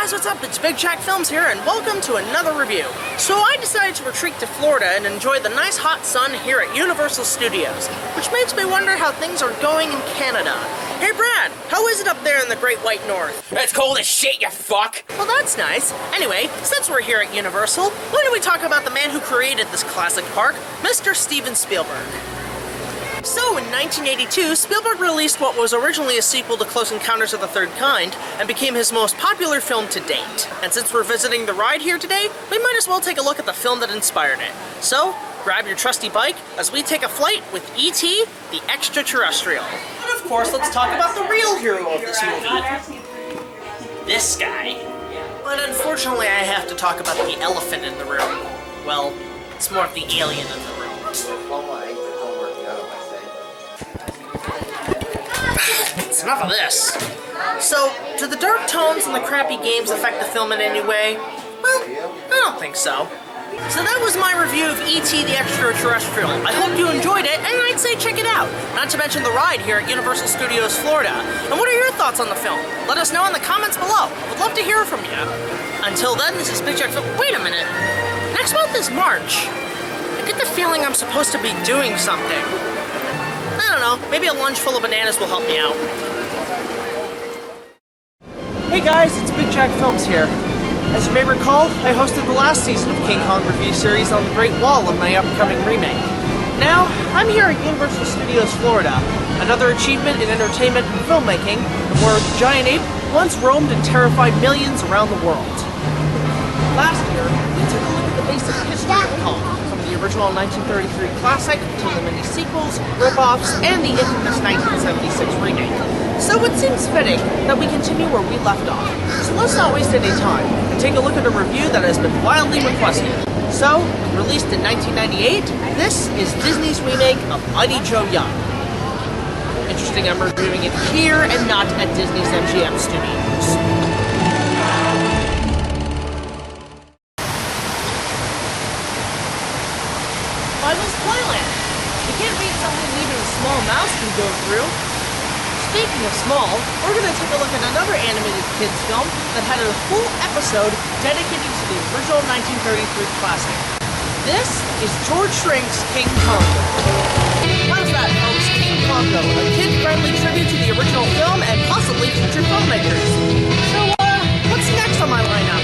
guys, what's up? It's BigJackFilms here, and welcome to another review. So I decided to retreat to Florida and enjoy the nice hot sun here at Universal Studios, which makes me wonder how things are going in Canada. Hey Brad, how is it up there in the Great White North? It's cold as shit, you fuck! Well, that's nice. Anyway, since we're here at Universal, why don't we talk about the man who created this classic park, Mr. Steven Spielberg. So, in 1982, Spielberg released what was originally a sequel to Close Encounters of the Third Kind, and became his most popular film to date. And since we're visiting the ride here today, we might as well take a look at the film that inspired it. So, grab your trusty bike as we take a flight with E.T., the Extraterrestrial. And of course, let's talk about the real hero of this movie. This guy. But unfortunately, I have to talk about the elephant in the room. Well, it's more of the alien in the room. It's enough of this. So, do the dark tones and the crappy games affect the film in any way? Well, I don't think so. So that was my review of E.T. the Extraterrestrial. I hope you enjoyed it, and I'd say check it out. Not to mention the ride here at Universal Studios Florida. And what are your thoughts on the film? Let us know in the comments below. We'd love to hear from you. Until then, this is BigJackFilms. Wait a minute. Next month is March. I get the feeling I'm supposed to be doing something. I don't know, maybe a lunch full of bananas will help me out. Hey guys, it's BigJackFilms here. As you may recall, I hosted the last season of King Kong review series on the Great Wall of my upcoming remake. Now, I'm here at Universal Studios Florida, another achievement in entertainment and filmmaking, where a giant ape once roamed and terrified millions around the world. Last year, we took a look at the basic history of Kong, from the original 1933 classic to the many sequels, rip-offs, and the infamous 1976 remake. So it seems fitting that we continue where we left off. So let's not waste any time and take a look at a review that has been wildly requested. So, released in 1998, this is Disney's remake of Mighty Joe Young. Interesting, I'm reviewing it here and not at Disney's MGM Studios. Bible's Playland. You can't beat something even a small mouse can go through. Speaking of small, we're going to take a look at another animated kids film that had a full episode dedicated to the original 1933 classic. This is George Shrink's King Kong. How's that, folks? King Kongo, a kid-friendly tribute to the original film and possibly future filmmakers. So, what's next on my lineup?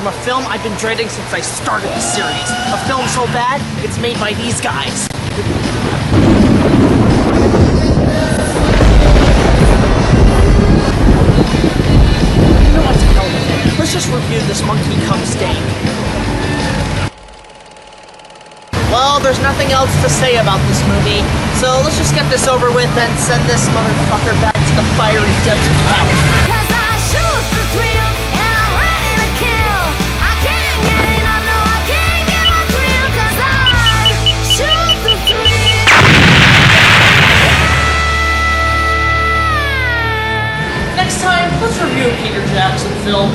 From a film I've been dreading since I started the series. A film so bad, it's made by these guys. You know what, to hell with it. Let's just review this monkey cum steak. Well, there's nothing else to say about this movie, so let's just get this over with and send this motherfucker back to the fiery depths of hell. Next time, let's review a Peter Jackson film.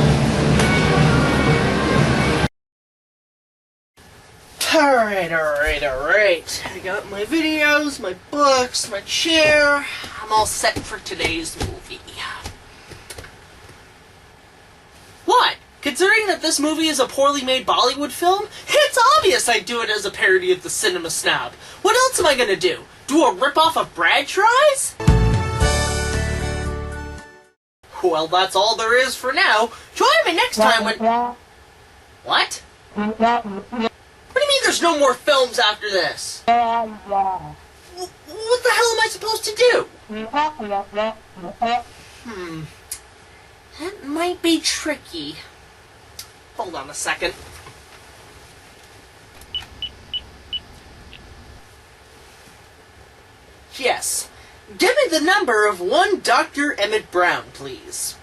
Alright. I got my videos, my books, my chair. I'm all set for today's movie. What? Considering that this movie is a poorly made Bollywood film, it's obvious I'd do it as a parody of the Cinema Snob. What else am I gonna do? Do a rip-off of Brad Tries? Well, that's all there is for now. Join me next time when... What? What do you mean there's no more films after this? What the hell am I supposed to do? That might be tricky. Hold on a second. Yes. Give me the number of one Dr. Emmett Brown, please.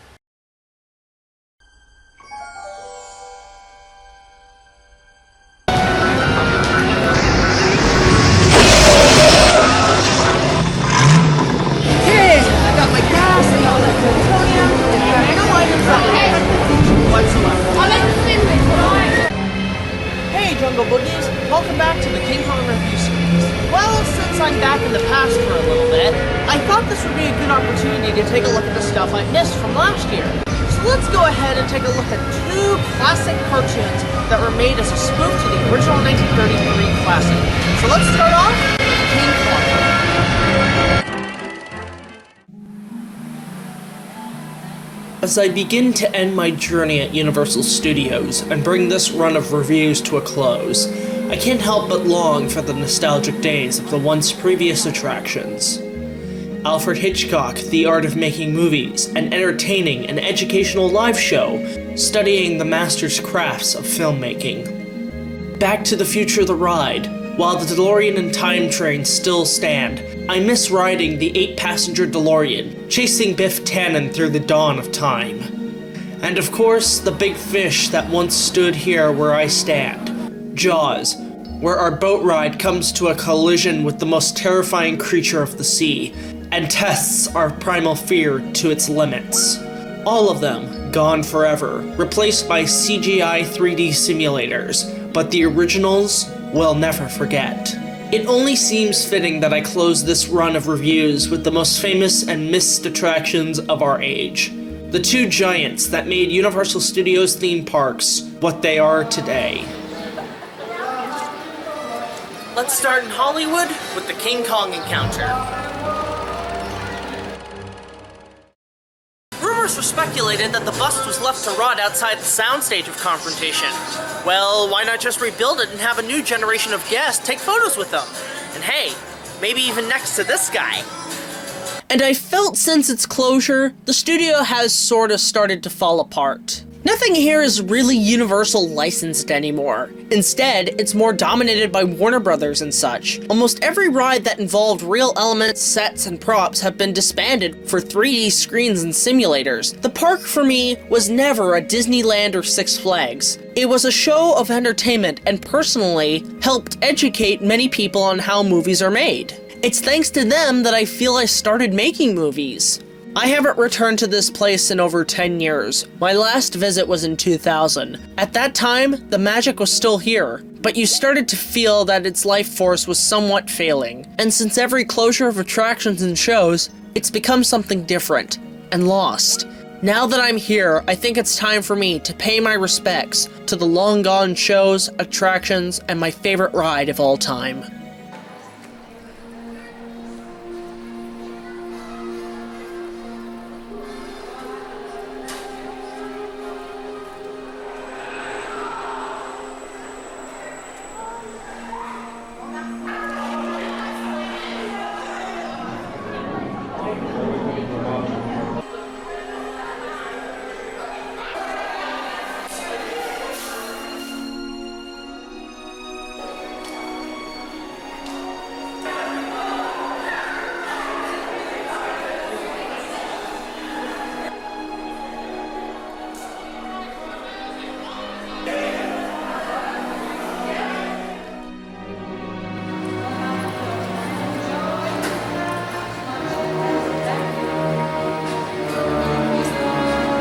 Hey, I got my gas, I got my plutonium, and no items whatsoever. Hey, Jungle Boogies! Welcome back to the King Kong Review Series. Well, since I'm back in the past for a little bit, I thought this would be a good opportunity to take a look at the stuff I missed from last year. So let's go ahead and take a look at two classic cartoons that were made as a spoof to the original 1933 classic. So let's start off with King Kong. As I begin to end my journey at Universal Studios and bring this run of reviews to a close, I can't help but long for the nostalgic days of the once previous attractions. Alfred Hitchcock, The Art of Making Movies, an entertaining and educational live show studying the master's crafts of filmmaking. Back to the Future the Ride. While the DeLorean and Time Train still stand, I miss riding the 8-passenger DeLorean, chasing Biff Tannen through the dawn of time. And of course, the big fish that once stood here where I stand. Jaws, where our boat ride comes to a collision with the most terrifying creature of the sea, and tests our primal fear to its limits. All of them gone forever, replaced by CGI 3D simulators, but the originals we'll never forget. It only seems fitting that I close this run of reviews with the most famous and missed attractions of our age. The two giants that made Universal Studios theme parks what they are today. Let's start in Hollywood with the King Kong encounter. Rumors were speculated that the bust was left to rot outside the soundstage of Confrontation. Well, why not just rebuild it and have a new generation of guests take photos with them? And hey, maybe even next to this guy. And I felt since its closure, the studio has sorta started to fall apart. Nothing here is really Universal licensed anymore. Instead, it's more dominated by Warner Brothers and such. Almost every ride that involved real elements, sets, and props have been disbanded for 3D screens and simulators. The park for me was never a Disneyland or Six Flags. It was a show of entertainment and personally helped educate many people on how movies are made. It's thanks to them that I feel I started making movies. I haven't returned to this place in over 10 years. My last visit was in 2000. At that time, the magic was still here, but you started to feel that its life force was somewhat failing. And since every closure of attractions and shows, it's become something different and lost. Now that I'm here, I think it's time for me to pay my respects to the long gone shows, attractions, and my favorite ride of all time.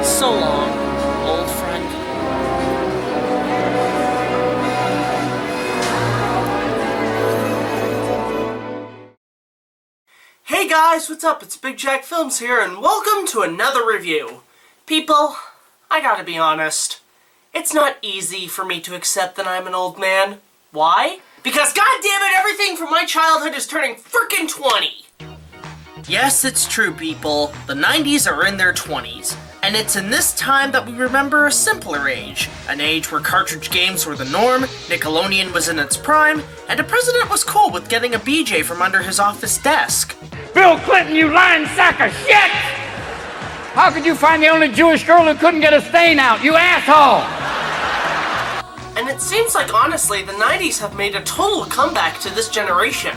So long, old friend. Hey guys, what's up? It's BigJackFilms here, and welcome to another review. People, I gotta be honest. It's not easy for me to accept that I'm an old man. Why? Because goddammit, everything from my childhood is turning frickin' 20! Yes, it's true, people. The 90s are in their 20s. And it's in this time that we remember a simpler age. An age where cartridge games were the norm, Nickelodeon was in its prime, and a president was cool with getting a BJ from under his office desk. Bill Clinton, you lying sack of shit! How could you find the only Jewish girl who couldn't get a stain out, you asshole? And it seems like, honestly, the 90s have made a total comeback to this generation.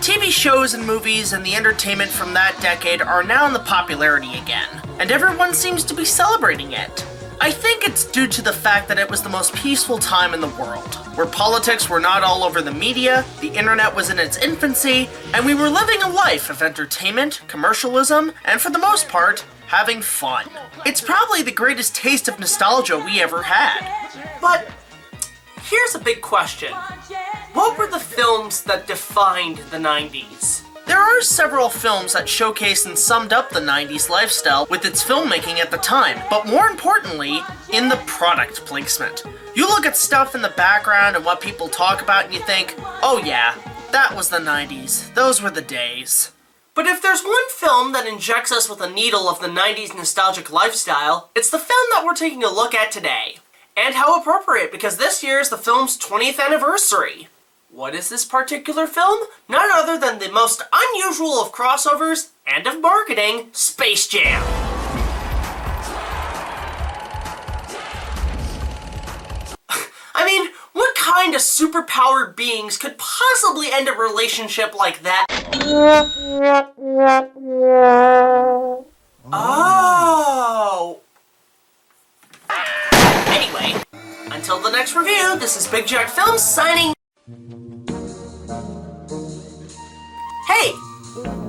TV shows and movies and the entertainment from that decade are now in the popularity again, and everyone seems to be celebrating it. I think it's due to the fact that it was the most peaceful time in the world, where politics were not all over the media, the internet was in its infancy, and we were living a life of entertainment, commercialism, and for the most part, having fun. It's probably the greatest taste of nostalgia we ever had. But here's a big question. What were the films that defined the 90s? There are several films that showcase and summed up the 90s lifestyle with its filmmaking at the time, but more importantly, in the product placement. You look at stuff in the background and what people talk about and you think, oh yeah, that was the 90s, those were the days. But if there's one film that injects us with a needle of the 90s nostalgic lifestyle, it's the film that we're taking a look at today. And how appropriate, because this year is the film's 20th anniversary. What is this particular film? None other than the most unusual of crossovers and of marketing, Space Jam. I mean, what kind of superpowered beings could possibly end a relationship like that? Oh! Anyway, until the next review, this is BigJackFilms signing. Hey!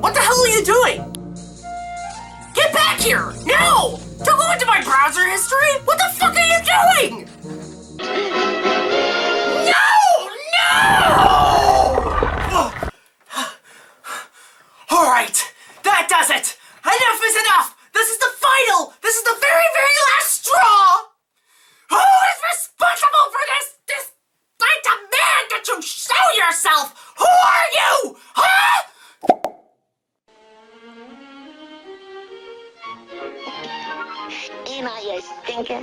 What the hell are you doing? Get back here! No! Don't go into my browser history! What the fuck are you doing? No! No! Alright, that does it! Enough is enough! This is the final! This is the very, very last straw! Who is responsible for this? I demand that you show yourself! Who are you? Huh? Am I a stinker?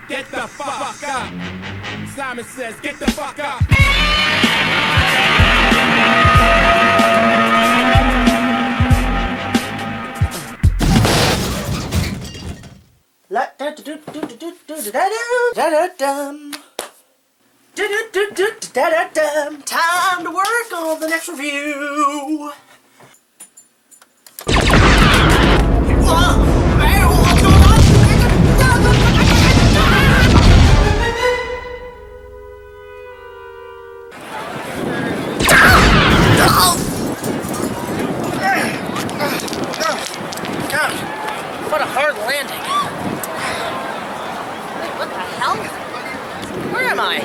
Get the fuck up! Simon says, get the fuck up! Time to work on the next review. What a hard landing. Wait, what the hell? Where am I?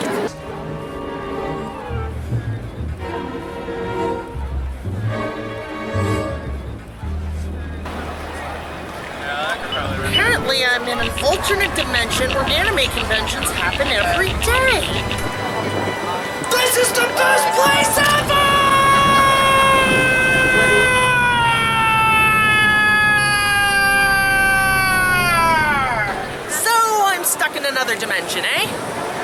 Apparently I'm in an alternate dimension where anime conventions happen every day. This is the best place ever! Stuck in another dimension, eh?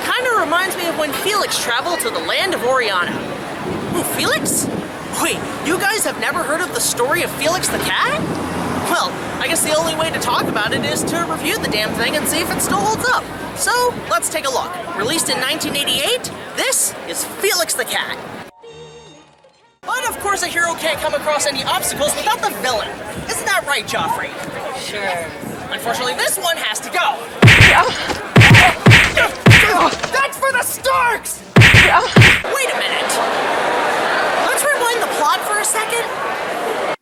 Kinda reminds me of when Felix traveled to the land of Oriana. Ooh, Felix? Wait, you guys have never heard of the story of Felix the Cat? Well, I guess the only way to talk about it is to review the damn thing and see if it still holds up. So, let's take a look. Released in 1988, this is Felix the Cat. But of course a hero can't come across any obstacles without the villain. Isn't that right, Joffrey? Sure. Unfortunately, this one has to go. That's for the Starks! Wait a minute. Let's rewind the plot for a second.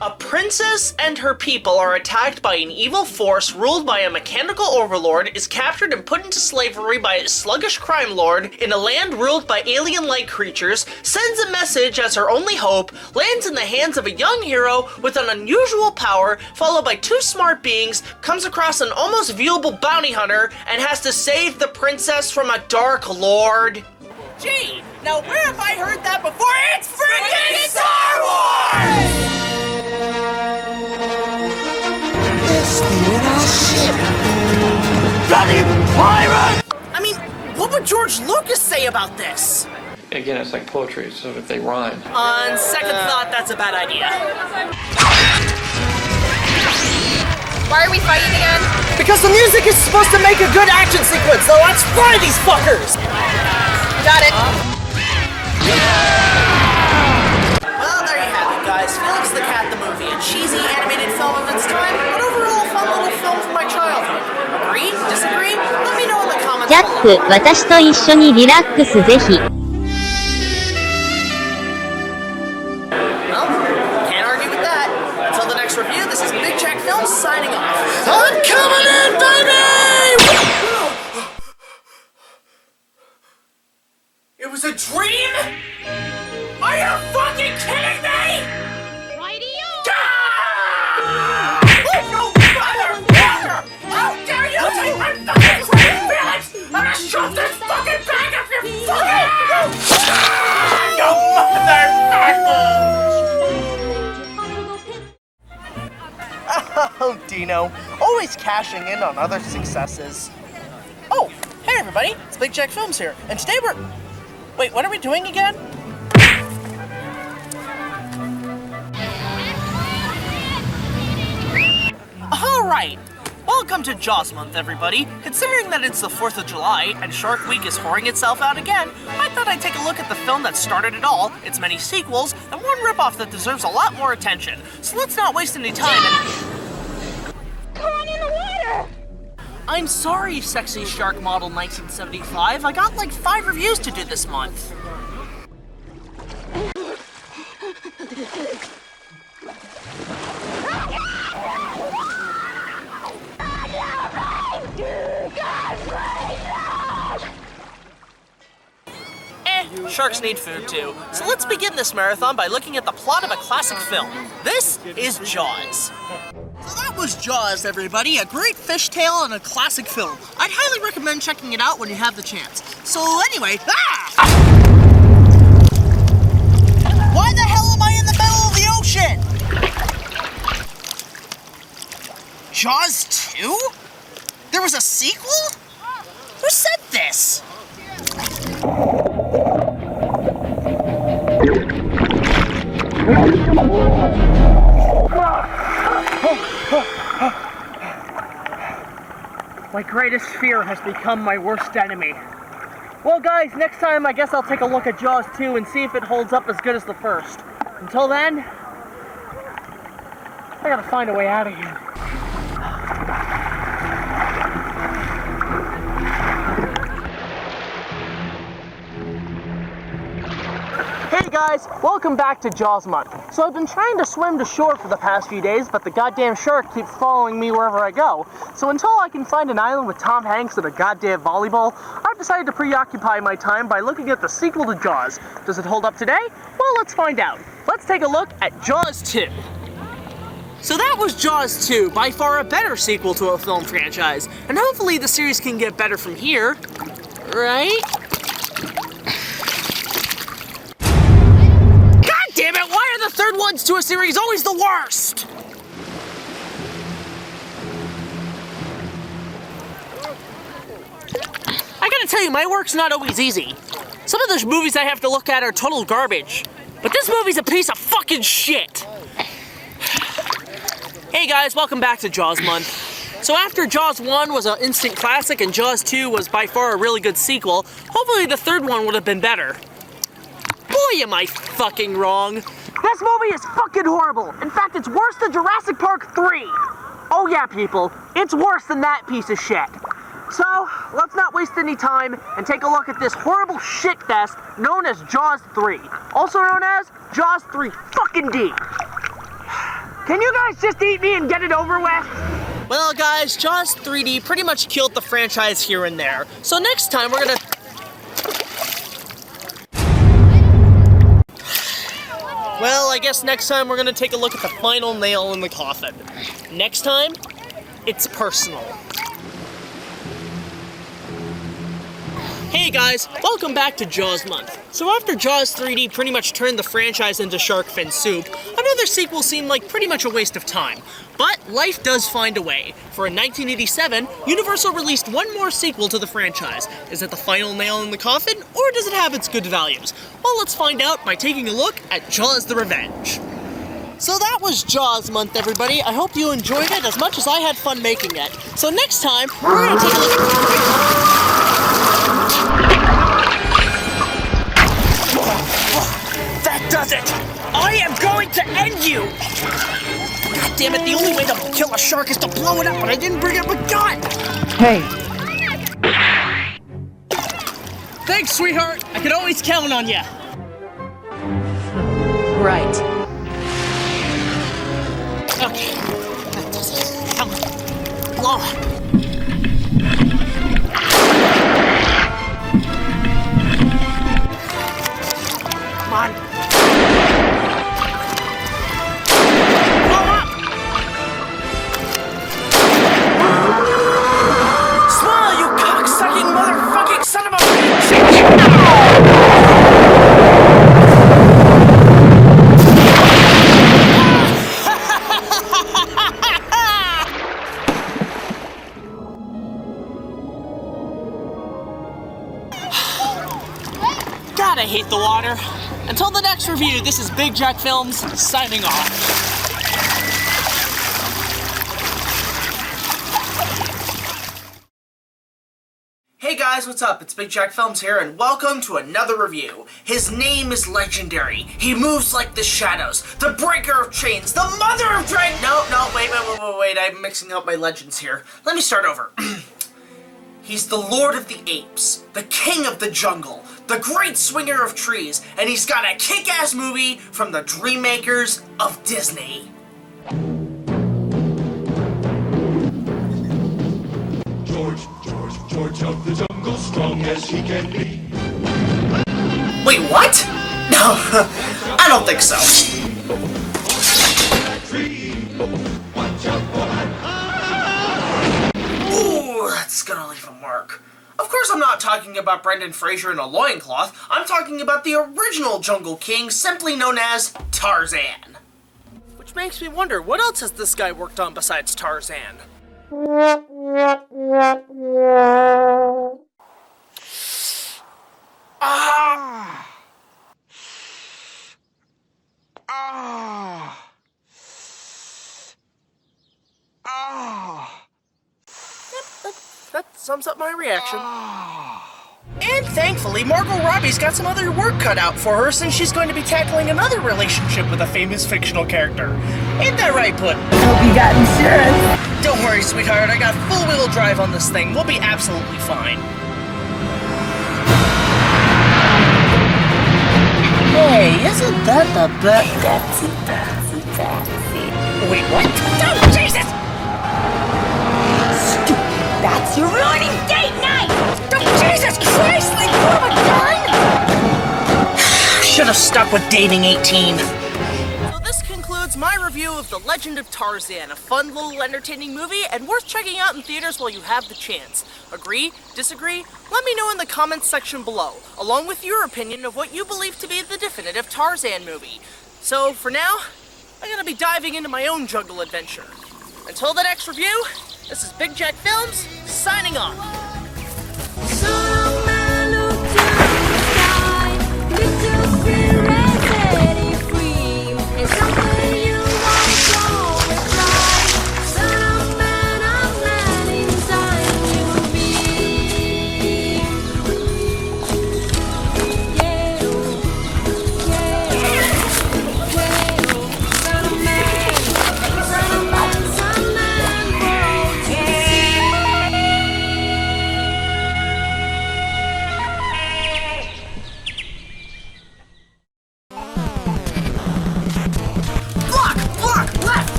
A princess and her people are attacked by an evil force ruled by a mechanical overlord, is captured and put into slavery by a sluggish crime lord in a land ruled by alien-like creatures, sends a message as her only hope, lands in the hands of a young hero with an unusual power, followed by two smart beings, comes across an almost viewable bounty hunter, and has to save the princess from a dark lord. Gee, now where have I heard that before? It's freaking Star Wars! Bloody pirate! I mean, what would George Lucas say about this? Again, it's like poetry, so if they rhyme. On second thought, that's a bad idea. Why are we fighting again? Because the music is supposed to make a good action sequence, so let's fry these fuckers! Got it. Well, there you have it, guys. Felix the Cat the movie, a cheesy animated film of its time, but overall a fun little film from my childhood. Agree? Disagree? Let me know in the comments ジャック、私と一緒にリラックスぜひ。Well, can't argue with that. Until the next review, this is BigJackFilms signing off. I'm coming in, baby! It was a dream? Are you fucking kidding me? Ah! You motherfucker! How dare you take my fucking dream, Felix? I'm gonna shove this fucking bag up your fucking ass! You motherfucker! Oh, Dino. Always cashing in on other successes. Oh, hey everybody, it's BigJackFilms here, and today we're... Wait, what are we doing again? Alright, welcome to Jaws Month, everybody. Considering that it's the 4th of July, and Shark Week is whoring itself out again, I thought I'd take a look at the film that started it all, its many sequels, and one ripoff that deserves a lot more attention. So let's not waste any time and... I'm sorry, sexy shark model 1975. I got like 5 reviews to do this month. Sharks need food too. So let's begin this marathon by looking at the plot of a classic film. This is Jaws. So that was Jaws, everybody. A great fishtail and a classic film. I'd highly recommend checking it out when you have the chance. So anyway, Why the hell am I in the middle of the ocean? Jaws 2? There was a sequel? Who said this? My greatest fear has become my worst enemy. Well guys, next time I guess I'll take a look at Jaws 2 and see if it holds up as good as the first. Until then, I gotta find a way out of here. Hey guys, welcome back to Jaws Month. So I've been trying to swim to shore for the past few days, but the goddamn shark keeps following me wherever I go. So until I can find an island with Tom Hanks and a goddamn volleyball, I've decided to preoccupy my time by looking at the sequel to Jaws. Does it hold up today? Well, let's find out. Let's take a look at Jaws 2. So that was Jaws 2, by far a better sequel to a film franchise, and hopefully the series can get better from here, right? Damn it, why are the third ones to a series always the worst? I gotta tell you, my work's not always easy. Some of those movies I have to look at are total garbage. But this movie's a piece of fucking shit. Hey guys, welcome back to Jaws Month. So after Jaws 1 was an instant classic and Jaws 2 was by far a really good sequel, hopefully the third one would have been better. Boy, am I fucking wrong. This movie is fucking horrible. In fact, it's worse than Jurassic Park 3. Oh yeah, people, it's worse than that piece of shit. So, let's not waste any time and take a look at this horrible shit fest known as Jaws 3. Also known as Jaws 3 fucking D. Can you guys just eat me and get it over with? Well guys, Jaws 3D pretty much killed the franchise here and there. So next time we're gonna... Well, I guess next time we're gonna take a look at the final nail in the coffin. Next time, it's personal. Hey guys, welcome back to Jaws Month. So after Jaws 3D pretty much turned the franchise into shark fin soup, another sequel seemed like pretty much a waste of time. But life does find a way. For in 1987, Universal released one more sequel to the franchise. Is it the final nail in the coffin, or does it have its good values? Well, let's find out by taking a look at Jaws the Revenge. So that was Jaws month, everybody. I hope you enjoyed it as much as I had fun making it. So next time, we're gonna take a look That does it! I am going to end you! God damn it, the only way to kill a shark is to blow it up, but I didn't bring up a gun! Hey, Thanks, sweetheart! I can always count on you! Right. Okay. That does it. Come on. Blow it. Come on. Blow up! Swallow, you cock-sucking motherfucking son of a bitch! God, I hate the water. Until the next review, this is BigJackFilms signing off. Hey guys, what's up? It's BigJackFilms here, and welcome to another review. His name is legendary. He moves like the shadows, the breaker of chains, the mother of dragons. No, wait, I'm mixing up my legends here. Let me start over. He's the Lord of the Apes, the King of the Jungle, the Great Swinger of Trees, and he's got a kick-ass movie from the dream makers of Disney. George of the jungle, strong as he can be. Wait, what? No, I don't think so. Ooh, that's gonna leave a mark. Of course I'm not talking about Brendan Fraser in a loincloth. I'm talking about the original Jungle King, simply known as Tarzan. Which makes me wonder, what else has this guy worked on besides Tarzan? That sums up my reaction. And thankfully, Margot Robbie's got some other work cut out for her since she's going to be tackling another relationship with a famous fictional character. Ain't that right, Put? Hope you got insurance. Don't worry, sweetheart. I got full-wheel drive on this thing. We'll be absolutely fine. Hey, isn't that the best? Betsy. Wait, what? Oh, Jesus! That's your ruining date night! Oh, Jesus Christ! Leave me alone! Should have stuck with dating 18. So this concludes my review of The Legend of Tarzan, a fun little entertaining movie and worth checking out in theaters while you have the chance. Agree? Disagree? Let me know in the comments section below, along with your opinion of what you believe to be the definitive Tarzan movie. So for now, I'm gonna be diving into my own jungle adventure. Until the next review, this is BigJackFilms, signing off.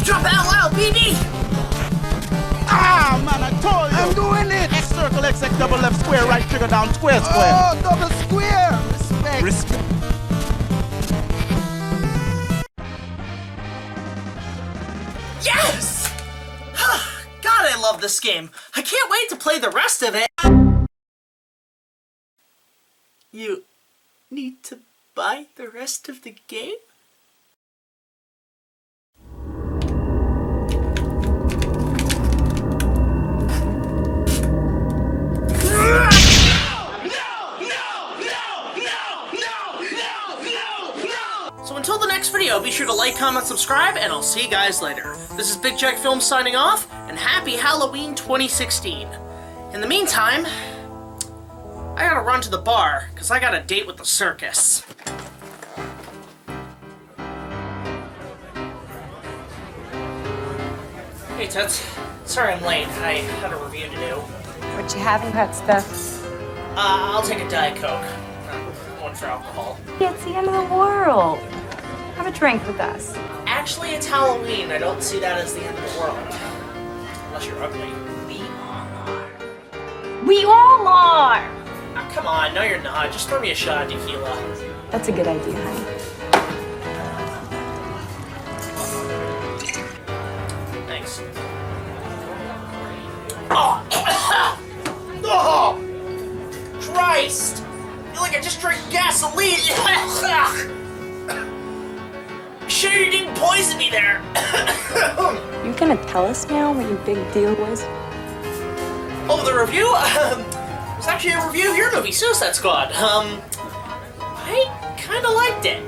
Jump, LL, BB! Ah, man, I told you. I'm doing it. X circle, X, double left, square, right trigger down, square. Oh, double square. Respect. Yes! God, I love this game. I can't wait to play the rest of it. You need to buy the rest of the game? like, comment, subscribe, and I'll see you guys later. This is BigJackFilms signing off, and happy Halloween 2016. In the meantime, I gotta run to the bar, because I got a date with the circus. Hey, Toots. Sorry I'm late. I had a review to do. What you having, hot stuff? I'll take a Diet Coke. One for alcohol. Yeah, it's the end of the world. Have a drink with us. Actually, it's Halloween. I don't see that as the end of the world. Unless you're ugly. We all are! Oh, come on. No, you're not. Just throw me a shot of tequila. That's a good idea, honey. Thanks. Oh! Oh! Christ! I feel like I just drank gasoline! Sure you didn't poison me there! You gonna tell us now what your big deal was? Oh, the review? It was actually a review of your movie, Suicide Squad. I kinda liked it.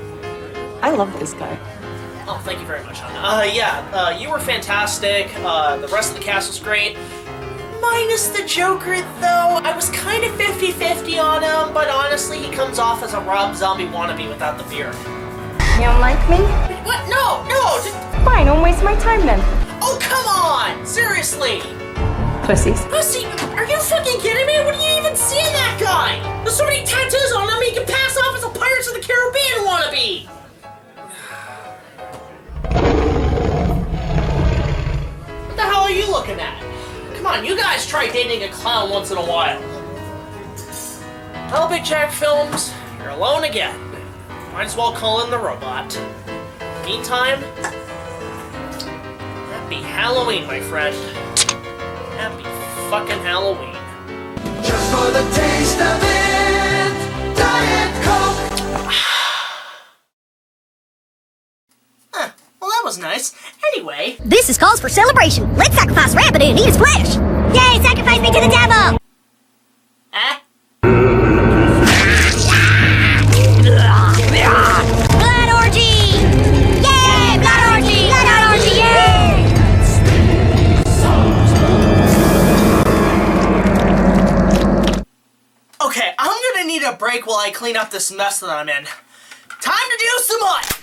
I love this guy. Oh, thank you very much, hon. You were fantastic. The rest of the cast was great. Minus the Joker, though. I was kind of 50-50 on him, but honestly, he comes off as a Rob Zombie wannabe without the beard. You don't like me? What? No, just... Fine, don't waste my time then. Oh, come on! Seriously! Pussies. Pussy, are you fucking kidding me? What do you even see in that guy? There's so many tattoos on him, he can pass off as a Pirates of the Caribbean wannabe! What the hell are you looking at? Come on, you guys try dating a clown once in a while. Well, BigJackFilms, you're alone again. Might as well call in the robot. Meantime, happy Halloween, my friend. Happy fucking Halloween. Just for the taste of it, Diet Coke. Well, that was nice. Anyway. This is cause for celebration. Let's sacrifice Rabbit and eat his flesh. Yay, sacrifice me to the devil! Blood orgy! Yay! Blood orgy! Blood orgy! Yay! Okay, I'm gonna need a break while I clean up this mess that I'm in. Time to do some what?